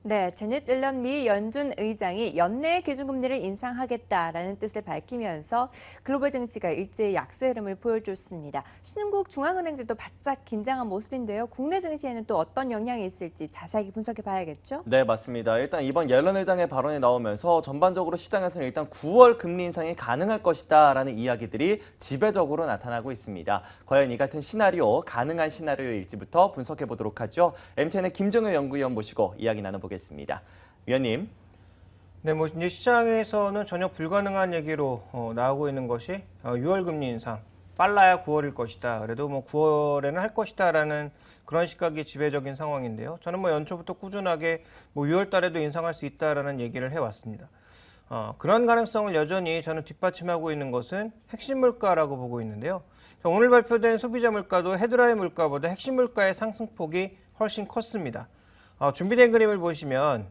네, 제닛 옐런 미 연준 의장이 연내 기준금리를 인상하겠다라는 뜻을 밝히면서 글로벌 증시가 일제히 약세 흐름을 보여줬습니다. 신흥국 중앙은행들도 바짝 긴장한 모습인데요. 국내 증시에는 또 어떤 영향이 있을지 자세히 분석해 봐야겠죠? 네, 맞습니다. 일단 이번 옐런 회장의 발언이 나오면서 전반적으로 시장에서는 일단 9월 금리 인상이 가능할 것이다라는 이야기들이 지배적으로 나타나고 있습니다. 과연 이 같은 시나리오, 가능한 시나리오일지부터 분석해 보도록 하죠. MTN의 김정효 연구위원 모시고 이야기 나눠보겠습니다. 위원님. 네, 뭐 이제 시장에서는 전혀 불가능한 얘기로 나오고 있는 것이 6월 금리 인상 빨라야 9월일 것이다. 그래도 뭐 9월에는 할 것이다라는 그런 시각이 지배적인 상황인데요. 저는 뭐 연초부터 꾸준하게 뭐 6월 달에도 인상할 수 있다라는 얘기를 해왔습니다. 그런 가능성을 여전히 저는 뒷받침하고 있는 것은 핵심 물가라고 보고 있는데요. 오늘 발표된 소비자 물가도 헤드라인 물가보다 핵심 물가의 상승폭이 훨씬 컸습니다. 준비된 그림을 보시면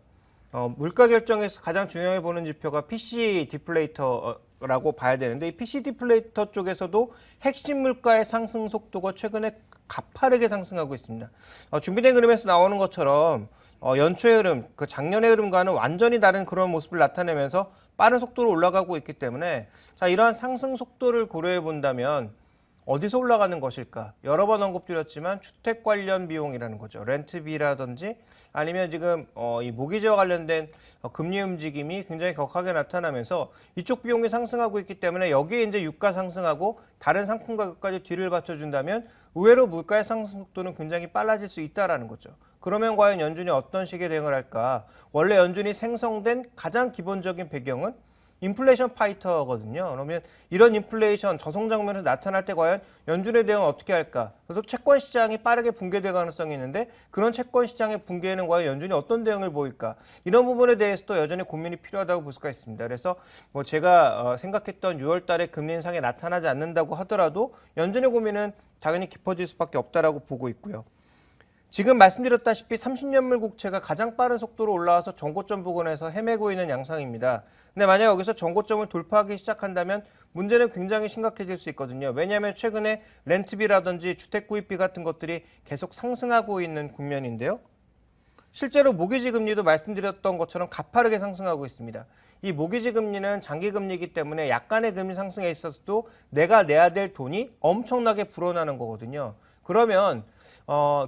물가 결정에서 가장 중요해 보는 지표가 PC 디플레이터라고 봐야 되는데, 이 PC 디플레이터 쪽에서도 핵심 물가의 상승 속도가 최근에 가파르게 상승하고 있습니다. 준비된 그림에서 나오는 것처럼 연초의 흐름, 그 작년의 흐름과는 완전히 다른 그런 모습을 나타내면서 빠른 속도로 올라가고 있기 때문에, 자, 이러한 상승 속도를 고려해 본다면 어디서 올라가는 것일까? 여러 번 언급드렸지만 주택 관련 비용이라는 거죠. 렌트비라든지 아니면 지금 이 모기지와 관련된 금리 움직임이 굉장히 격하게 나타나면서 이쪽 비용이 상승하고 있기 때문에 여기에 이제 유가 상승하고 다른 상품 가격까지 뒤를 받쳐준다면 의외로 물가의 상승 속도는 굉장히 빨라질 수 있다라는 거죠. 그러면 과연 연준이 어떤 식의 대응을 할까? 원래 연준이 생성된 가장 기본적인 배경은 인플레이션 파이터거든요. 그러면 이런 인플레이션 저성장면에서 나타날 때 과연 연준의 대응은 어떻게 할까? 그래서 채권 시장이 빠르게 붕괴될 가능성이 있는데, 그런 채권 시장의 붕괴에는 과연 연준이 어떤 대응을 보일까? 이런 부분에 대해서도 여전히 고민이 필요하다고 볼 수가 있습니다. 그래서 뭐 제가 생각했던 6월 달에 금리 인상이 나타나지 않는다고 하더라도 연준의 고민은 당연히 깊어질 수밖에 없다라고 보고 있고요. 지금 말씀드렸다시피 30년물 국채가 가장 빠른 속도로 올라와서 정고점 부근에서 헤매고 있는 양상입니다. 근데 만약 여기서 정고점을 돌파하기 시작한다면 문제는 굉장히 심각해질 수 있거든요. 왜냐하면 최근에 렌트비라든지 주택구입비 같은 것들이 계속 상승하고 있는 국면인데요. 실제로 모기지 금리도 말씀드렸던 것처럼 가파르게 상승하고 있습니다. 이 모기지 금리는 장기 금리이기 때문에 약간의 금리 상승에 있어서도 내가 내야 될 돈이 엄청나게 불어나는 거거든요. 그러면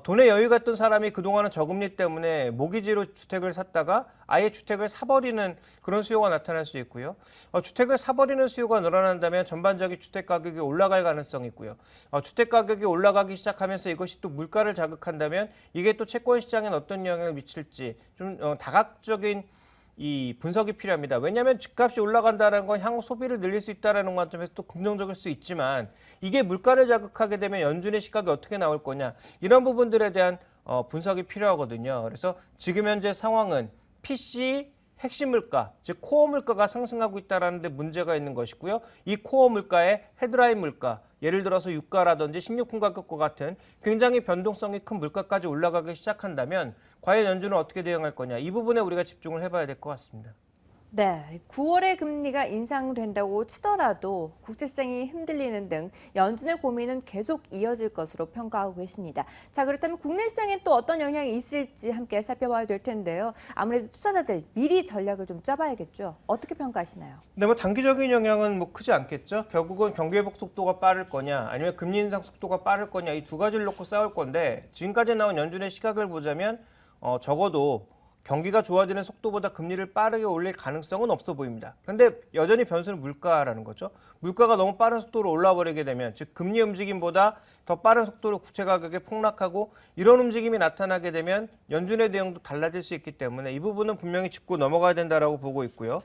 돈에 여유가 있던 사람이 그동안은 저금리 때문에 모기지로 주택을 샀다가 아예 주택을 사버리는 그런 수요가 나타날 수 있고요. 주택을 사버리는 수요가 늘어난다면 전반적인 주택 가격이 올라갈 가능성이 있고요. 주택 가격이 올라가기 시작하면서 이것이 또 물가를 자극한다면 이게 또 채권 시장에 어떤 영향을 미칠지 좀 다각적인 이 분석이 필요합니다. 왜냐하면 집값이 올라간다는 건 향후 소비를 늘릴 수 있다는 관점에서 또 긍정적일 수 있지만, 이게 물가를 자극하게 되면 연준의 시각이 어떻게 나올 거냐, 이런 부분들에 대한 분석이 필요하거든요. 그래서 지금 현재 상황은 PC 핵심 물가, 즉 코어 물가가 상승하고 있다는 데 문제가 있는 것이고요. 이 코어 물가의 헤드라인 물가, 예를 들어서 유가라든지 식료품 가격과 같은 굉장히 변동성이 큰 물가까지 올라가기 시작한다면 과연 연준은 어떻게 대응할 거냐, 이 부분에 우리가 집중을 해봐야 될 것 같습니다. 네, 9월에 금리가 인상된다고 치더라도 국제시장이 흔들리는 등 연준의 고민은 계속 이어질 것으로 평가하고 계십니다. 자, 그렇다면 국내 시장에 또 어떤 영향이 있을지 함께 살펴봐야 될 텐데요. 아무래도 투자자들 미리 전략을 좀 짜봐야겠죠. 어떻게 평가하시나요? 네, 뭐 단기적인 영향은 뭐 크지 않겠죠. 결국은 경기 회복 속도가 빠를 거냐, 아니면 금리 인상 속도가 빠를 거냐, 이 두 가지를 놓고 싸울 건데, 지금까지 나온 연준의 시각을 보자면 적어도 경기가 좋아지는 속도보다 금리를 빠르게 올릴 가능성은 없어 보입니다. 그런데 여전히 변수는 물가라는 거죠. 물가가 너무 빠른 속도로 올라와 버리게 되면, 즉 금리 움직임보다 더 빠른 속도로 국채 가격이 폭락하고 이런 움직임이 나타나게 되면 연준의 대응도 달라질 수 있기 때문에 이 부분은 분명히 짚고 넘어가야 된다라고 보고 있고요.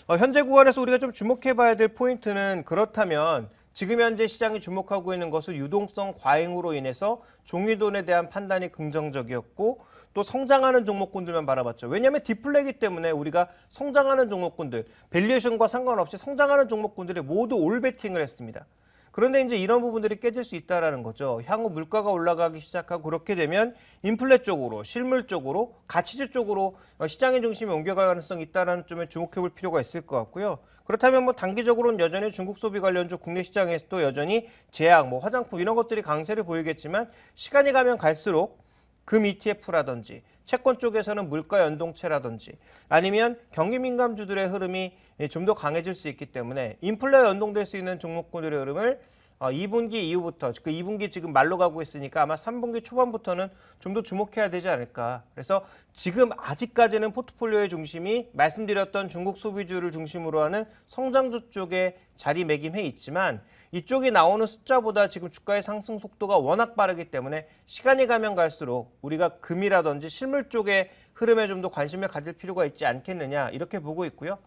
현재 구간에서 우리가 좀 주목해 봐야 될 포인트는, 그렇다면 지금 현재 시장이 주목하고 있는 것은 유동성 과잉으로 인해서 종이돈에 대한 판단이 긍정적이었고, 또 성장하는 종목군들만 바라봤죠. 왜냐하면 디플레이기 때문에 우리가 성장하는 종목군들, 밸류에이션과 상관없이 성장하는 종목군들이 모두 올 베팅을 했습니다. 그런데 이제 이런 부분들이 깨질 수 있다는 거죠. 향후 물가가 올라가기 시작하고 그렇게 되면 인플레 쪽으로, 실물 쪽으로, 가치주 쪽으로 시장의 중심이 옮겨갈 가능성이 있다는 점에 주목해 볼 필요가 있을 것 같고요. 그렇다면 뭐 단기적으로는 여전히 중국 소비 관련주 국내 시장에서도 여전히 제약, 뭐 화장품 이런 것들이 강세를 보이겠지만, 시간이 가면 갈수록 금 ETF라든지 채권 쪽에서는 물가 연동체라든지 아니면 경기 민감주들의 흐름이 좀 더 강해질 수 있기 때문에 인플레에 연동될 수 있는 종목군들의 흐름을 2분기 이후부터, 그 2분기 지금 말로 가고 있으니까 아마 3분기 초반부터는 좀 더 주목해야 되지 않을까. 그래서 지금 아직까지는 포트폴리오의 중심이 말씀드렸던 중국 소비주를 중심으로 하는 성장주 쪽에 자리매김해 있지만 이쪽이 나오는 숫자보다 지금 주가의 상승 속도가 워낙 빠르기 때문에 시간이 가면 갈수록 우리가 금이라든지 실물 쪽의 흐름에 좀 더 관심을 가질 필요가 있지 않겠느냐 이렇게 보고 있고요.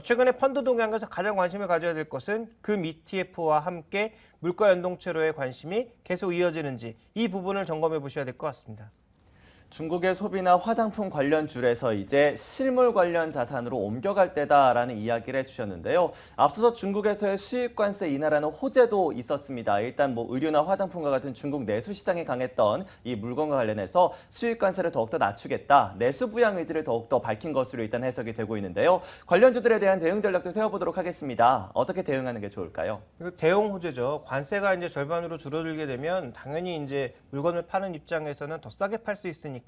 최근에 펀드 동향에서 가장 관심을 가져야 될 것은 금 ETF와 함께 물가 연동체로의 관심이 계속 이어지는지 이 부분을 점검해 보셔야 될 것 같습니다. 중국의 소비나 화장품 관련주에서 이제 실물 관련 자산으로 옮겨갈 때다라는 이야기를 해주셨는데요. 앞서서 중국에서의 수입관세 인하라는 호재도 있었습니다. 일단 뭐 의류나 화장품과 같은 중국 내수 시장이 강했던 이 물건과 관련해서 수입관세를 더욱더 낮추겠다, 내수 부양 의지를 더욱더 밝힌 것으로 일단 해석이 되고 있는데요. 관련주들에 대한 대응 전략도 세워보도록 하겠습니다. 어떻게 대응하는 게 좋을까요? 대응 호재죠. 관세가 이제 절반으로 줄어들게 되면 당연히 이제 물건을 파는 입장에서는 더 싸게 팔 수 있으니까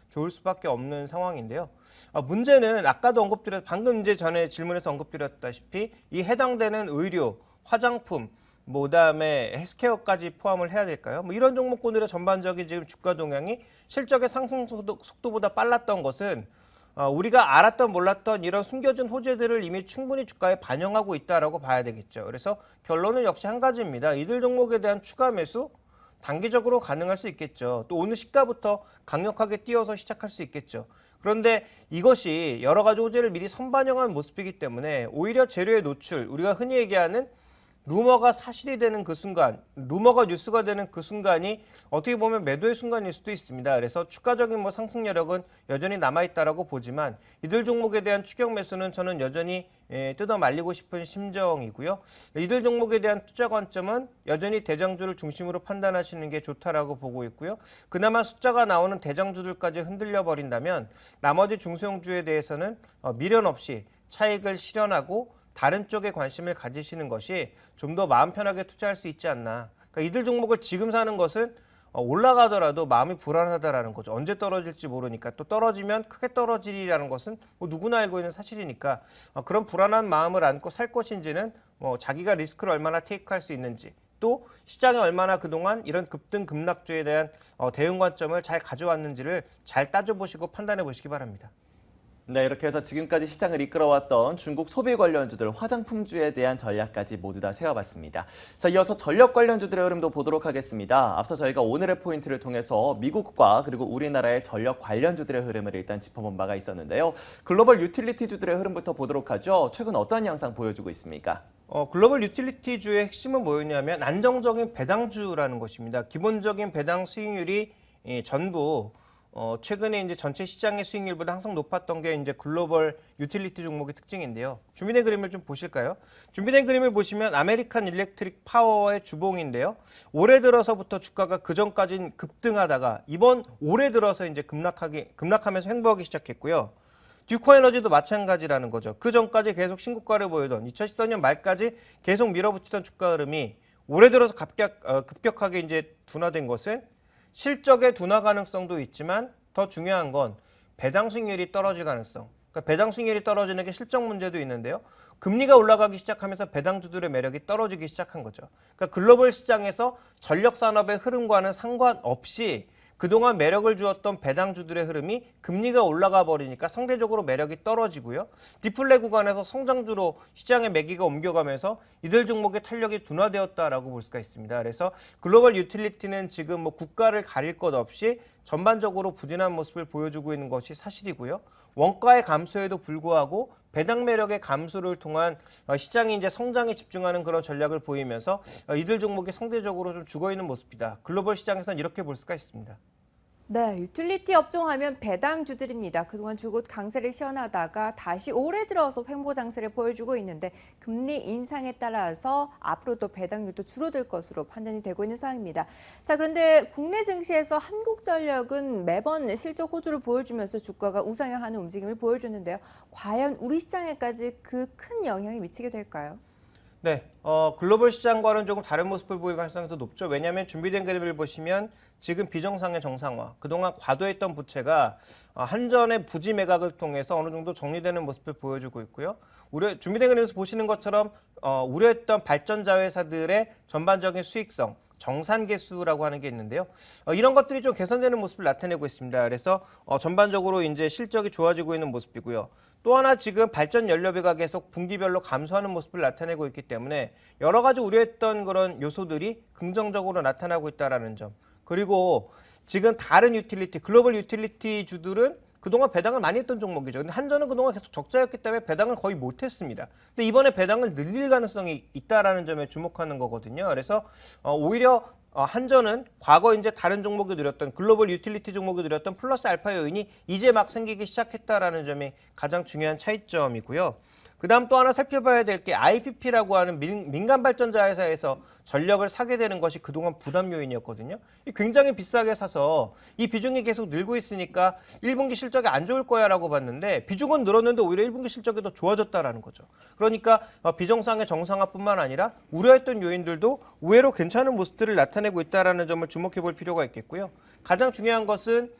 좋을 수밖에 없는 상황인데요. 문제는 아까도 방금 이제 전에 질문에서 언급드렸다시피 이 해당되는 의류, 화장품, 그다음에 헬스케어까지 포함을 해야 될까요? 이런 종목군들의 전반적인 지금 주가 동향이 실적의 상승 속도보다 빨랐던 것은 우리가 알았던 몰랐던 이런 숨겨진 호재들을 이미 충분히 주가에 반영하고 있다라고 봐야 되겠죠. 그래서 결론은 역시 한 가지입니다. 이들 종목에 대한 추가 매수 단기적으로 가능할 수 있겠죠. 또 오늘 시가부터 강력하게 뛰어서 시작할 수 있겠죠. 그런데 이것이 여러 가지 호재를 미리 선반영한 모습이기 때문에 오히려 재료의 노출, 우리가 흔히 얘기하는 루머가 사실이 되는 그 순간, 루머가 뉴스가 되는 그 순간이 어떻게 보면 매도의 순간일 수도 있습니다. 그래서 추가적인 상승 여력은 여전히 남아있다라고 보지만 이들 종목에 대한 추격 매수는 저는 여전히 뜯어 말리고 싶은 심정이고요. 이들 종목에 대한 투자 관점은 여전히 대장주를 중심으로 판단하시는 게 좋다라고 보고 있고요. 그나마 숫자가 나오는 대장주들까지 흔들려 버린다면 나머지 중소형주에 대해서는 미련 없이 차익을 실현하고 다른 쪽에 관심을 가지시는 것이 좀 더 마음 편하게 투자할 수 있지 않나. 그러니까 이들 종목을 지금 사는 것은 올라가더라도 마음이 불안하다라는 거죠. 언제 떨어질지 모르니까. 또 떨어지면 크게 떨어지리라는 것은 누구나 알고 있는 사실이니까 그런 불안한 마음을 안고 살 것인지는 자기가 리스크를 얼마나 테이크할 수 있는지, 또 시장에 얼마나 그동안 이런 급등 급락주에 대한 대응 관점을 잘 가져왔는지를 잘 따져보시고 판단해 보시기 바랍니다. 네, 이렇게 해서 지금까지 시장을 이끌어왔던 중국 소비 관련주들, 화장품주에 대한 전략까지 모두 다 세워봤습니다. 자, 이어서 전력 관련주들의 흐름도 보도록 하겠습니다. 앞서 저희가 오늘의 포인트를 통해서 미국과 그리고 우리나라의 전력 관련주들의 흐름을 일단 짚어본 바가 있었는데요. 글로벌 유틸리티주들의 흐름부터 보도록 하죠. 최근 어떤 양상 보여주고 있습니까? 글로벌 유틸리티주의 핵심은 뭐였냐면 안정적인 배당주라는 것입니다. 기본적인 배당 수익률이 전부 최근에 이제 전체 시장의 수익률보다 항상 높았던 게 이제 글로벌 유틸리티 종목의 특징인데요. 준비된 그림을 좀 보실까요? 준비된 그림을 보시면 아메리칸 일렉트릭 파워의 주봉인데요. 올해 들어서부터 주가가 그 전까지는 급등하다가 이번 올해 들어서 이제 급락하면서 횡보하기 시작했고요. 듀코 에너지도 마찬가지라는 거죠. 그 전까지 계속 신고가를 보이던 2014년 말까지 계속 밀어붙이던 주가 흐름이 올해 들어서 급격하게 이제 둔화된 것은 실적의 둔화 가능성도 있지만 더 중요한 건 배당 수익률이 떨어질 가능성. 그러니까 배당 수익률이 떨어지는 게 실적 문제도 있는데요. 금리가 올라가기 시작하면서 배당주들의 매력이 떨어지기 시작한 거죠. 그러니까 글로벌 시장에서 전력 산업의 흐름과는 상관없이 그동안 매력을 주었던 배당주들의 흐름이 금리가 올라가 버리니까 상대적으로 매력이 떨어지고요. 디플레 구간에서 성장주로 시장의 매기가 옮겨가면서 이들 종목의 탄력이 둔화되었다라고 볼 수가 있습니다. 그래서 글로벌 유틸리티는 지금 국가를 가릴 것 없이 전반적으로 부진한 모습을 보여주고 있는 것이 사실이고요. 원가의 감소에도 불구하고 배당 매력의 감소를 통한 시장이 이제 성장에 집중하는 그런 전략을 보이면서 이들 종목이 상대적으로 좀 죽어있는 모습이다. 글로벌 시장에서는 이렇게 볼 수가 있습니다. 네, 유틸리티 업종 하면 배당주들입니다. 그동안 줄곧 강세를 시현하다가 다시 올해 들어서 횡보 장세를 보여주고 있는데 금리 인상에 따라서 앞으로도 배당률도 줄어들 것으로 판단이 되고 있는 상황입니다. 자, 그런데 국내 증시에서 한국전력은 매번 실적 호조를 보여주면서 주가가 우상향하는 움직임을 보여주는데요. 과연 우리 시장에까지 그 큰 영향이 미치게 될까요? 네, 글로벌 시장과는 조금 다른 모습을 보일 가능성이 더 높죠. 왜냐하면 준비된 그림을 보시면 지금 비정상의 정상화, 그동안 과도했던 부채가 한전의 부지 매각을 통해서 어느 정도 정리되는 모습을 보여주고 있고요. 준비된 그림에서 보시는 것처럼 우려했던 발전자 회사들의 전반적인 수익성, 정산 개수라고 하는 게 있는데요. 이런 것들이 좀 개선되는 모습을 나타내고 있습니다. 그래서 전반적으로 이제 실적이 좋아지고 있는 모습이고요. 또 하나 지금 발전 연료비가 계속 분기별로 감소하는 모습을 나타내고 있기 때문에 여러 가지 우려했던 그런 요소들이 긍정적으로 나타나고 있다는 점. 그리고 지금 다른 유틸리티, 글로벌 유틸리티 주들은 그동안 배당을 많이 했던 종목이죠. 근데 한전은 그동안 계속 적자였기 때문에 배당을 거의 못했습니다. 근데 이번에 배당을 늘릴 가능성이 있다라는 점에 주목하는 거거든요. 그래서 오히려 한전은 과거 이제 다른 종목이 누렸던 글로벌 유틸리티 종목이 누렸던 플러스 알파 요인이 이제 막 생기기 시작했다라는 점이 가장 중요한 차이점이고요. 그다음 또 하나 살펴봐야 될 게 IPP라고 하는 민간 발전자 회사에서 전력을 사게 되는 것이 그동안 부담 요인이었거든요. 굉장히 비싸게 사서 이 비중이 계속 늘고 있으니까 1분기 실적이 안 좋을 거야라고 봤는데 비중은 늘었는데 오히려 1분기 실적이 더 좋아졌다라는 거죠. 그러니까 비정상의 정상화뿐만 아니라 우려했던 요인들도 의외로 괜찮은 모습들을 나타내고 있다라는 점을 주목해 볼 필요가 있겠고요. 가장 중요한 것은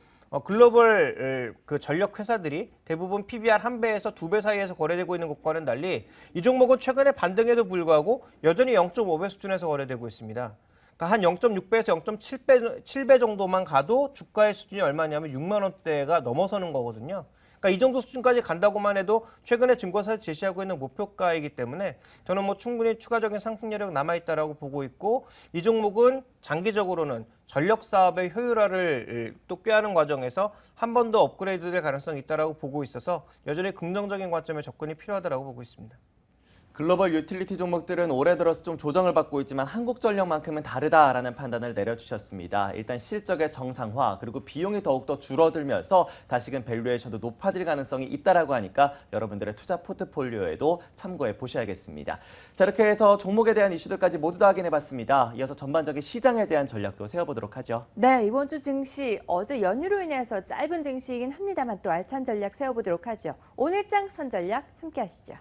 글로벌 그 전력 회사들이 대부분 PBR 1배에서 2배 사이에서 거래되고 있는 것과는 달리 이 종목은 최근에 반등에도 불구하고 여전히 0.5배 수준에서 거래되고 있습니다. 그러니까 한 0.6배에서 0.7배 정도만 가도 주가의 수준이 얼마냐면 6만 원대가 넘어서는 거거든요. 그러니까 이 정도 수준까지 간다고만 해도 최근에 증권사에서 제시하고 있는 목표가이기 때문에 저는 뭐 충분히 추가적인 상승 여력 남아있다라고 보고 있고 이 종목은 장기적으로는 전력 사업의 효율화를 또 꾀하는 과정에서 한 번 더 업그레이드될 가능성이 있다라고 보고 있어서 여전히 긍정적인 관점에 접근이 필요하다라고 보고 있습니다. 글로벌 유틸리티 종목들은 올해 들어서 좀 조정을 받고 있지만 한국전력만큼은 다르다라는 판단을 내려주셨습니다. 일단 실적의 정상화 그리고 비용이 더욱더 줄어들면서 다시금 밸류에이션도 높아질 가능성이 있다라고 하니까 여러분들의 투자 포트폴리오에도 참고해 보셔야겠습니다. 자, 이렇게 해서 종목에 대한 이슈들까지 모두 다 확인해봤습니다. 이어서 전반적인 시장에 대한 전략도 세워보도록 하죠. 네, 이번 주 증시 어제 연휴로 인해서 짧은 증시이긴 합니다만 또 알찬 전략 세워보도록 하죠. 오늘장 선전략 함께 하시죠.